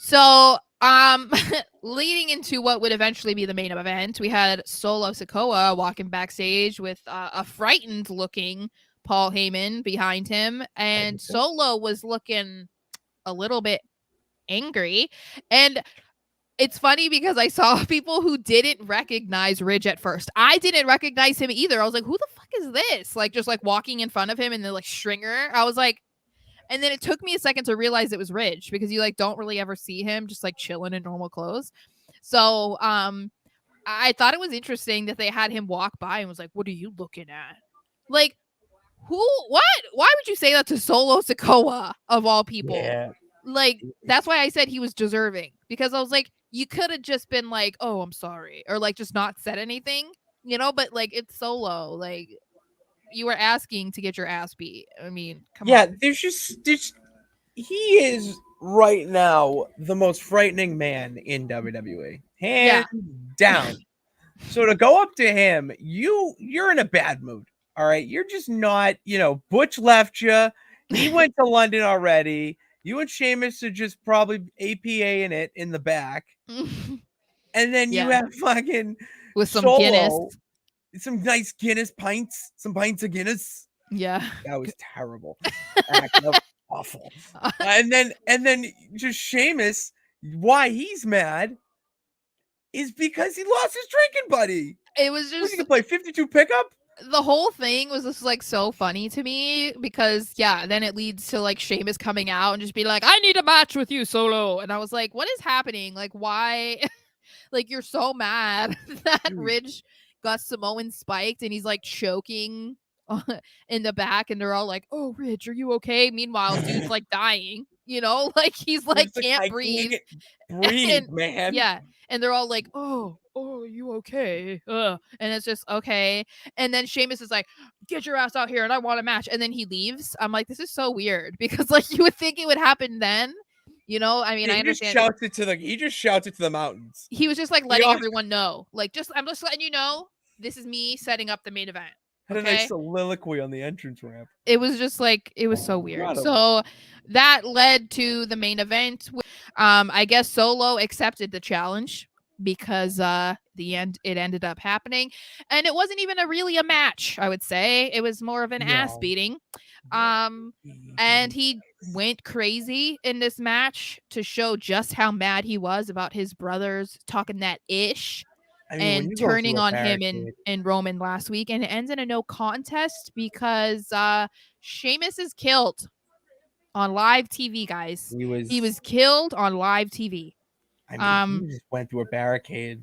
So, leading into what would eventually be the main event, we had Solo Sikoa walking backstage with a frightened looking Paul Heyman behind him, and Solo was looking a little bit angry. And it's funny because I saw people who didn't recognize Ridge at first. I didn't recognize him either. I was like, who the fuck is this? Like, just like walking in front of him and then like Stringer. I was like, and then it took me a second to realize it was Ridge because you like don't really ever see him just like chilling in normal clothes. So I thought it was interesting that they had him walk by and was like, what are you looking at? Like, what? Why would you say that to Solo Sikoa of all people? Yeah. Like, that's why I said he was deserving, because I was like, you could have just been like, oh, I'm sorry, or like just not said anything, but like it's Solo. Like, you were asking to get your ass beat. I mean, come on. There's he is right now the most frightening man in WWE, hands down. So to go up to him, you're in a bad mood. All right, you're just not. Butch left you. He went to London already. You and Sheamus are just probably APA-ing it in the back, and then you have fucking with some Solo, Guinness, some nice Guinness pints, some pints of Guinness. Yeah, that was terrible. That was awful. And then just Sheamus, why he's mad is because he lost his drinking buddy. It was just he can play 52 pickup. The whole thing was just like so funny to me because then it leads to like Sheamus coming out and just be like, I need a match with you, Solo. And I was like, what is happening? Like, why? Like, you're so mad that Ridge got Samoan spiked and he's like choking in the back, and they're all like, oh, Ridge, are you okay? Meanwhile, dude's like dying, like he's like can't breathe. Man. Yeah. And they're all like, oh, you okay? And it's just okay. And then Sheamus is like, get your ass out here and I want a match. And then he leaves. I'm like, this is so weird because like you would think it would happen then. I mean, I understand. He just shouts it to the mountains. He was just like letting everyone know. Like, I'm just letting you know, this is me setting up the main event. Had a nice soliloquy on the entrance ramp. It was just like, it was so weird. So that led to the main event. I guess Solo accepted the challenge because it ended up happening, and it wasn't even really a match. I would say it was more of an ass beating. And he went crazy in this match to show just how mad he was about his brothers talking that ish. And turning on him and Roman last week, and it ends in a no contest because Sheamus is killed on live TV, guys. He was killed on live TV. I mean, he just went through a barricade.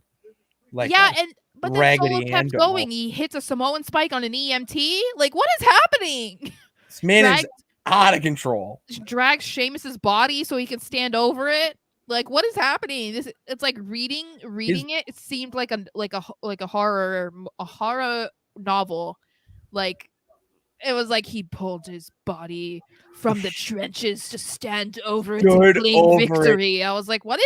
But then Solo kept going. He hits a Samoan spike on an EMT. Like, what is happening? This man is out of control. Drags Sheamus's body so he can stand over it. Like, what is happening? It's like reading it. It seemed like a horror novel. Like, it was like he pulled his body from the trenches to stand over it to claim victory. I was like, what?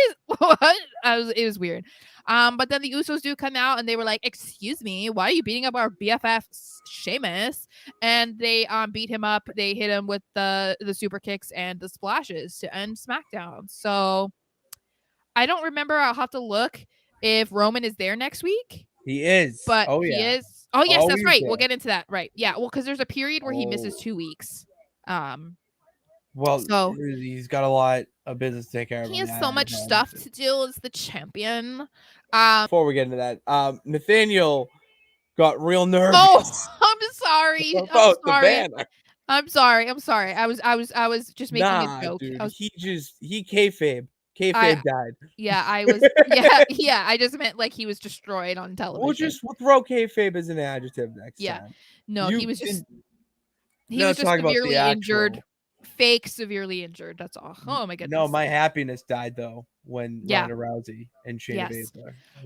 It was weird. But then the Usos do come out and they were like, excuse me, why are you beating up our BFF Sheamus? And they beat him up. They hit him with the super kicks and the splashes to end SmackDown. So I don't remember. I'll have to look if Roman is there next week. He is. But he is. Oh, yes, that's right. We'll get into that. Right. Yeah. Well, because there's a period where he misses 2 weeks. So he's got a lot of business to take care of. He has so much stuff to do as the champion. Before we get into that, Nathaniel got real nervous. Oh, I'm sorry. I'm sorry. I was just making a joke. Dude, he kayfabe. Kayfabe died. Yeah, I was. Yeah. I just meant like he was destroyed on television. We'll throw kayfabe as an adjective next time. No, he was just severely injured. Fake severely injured. That's all. Oh my goodness. No, my happiness died though when Ronda Rousey and Shayna Baszler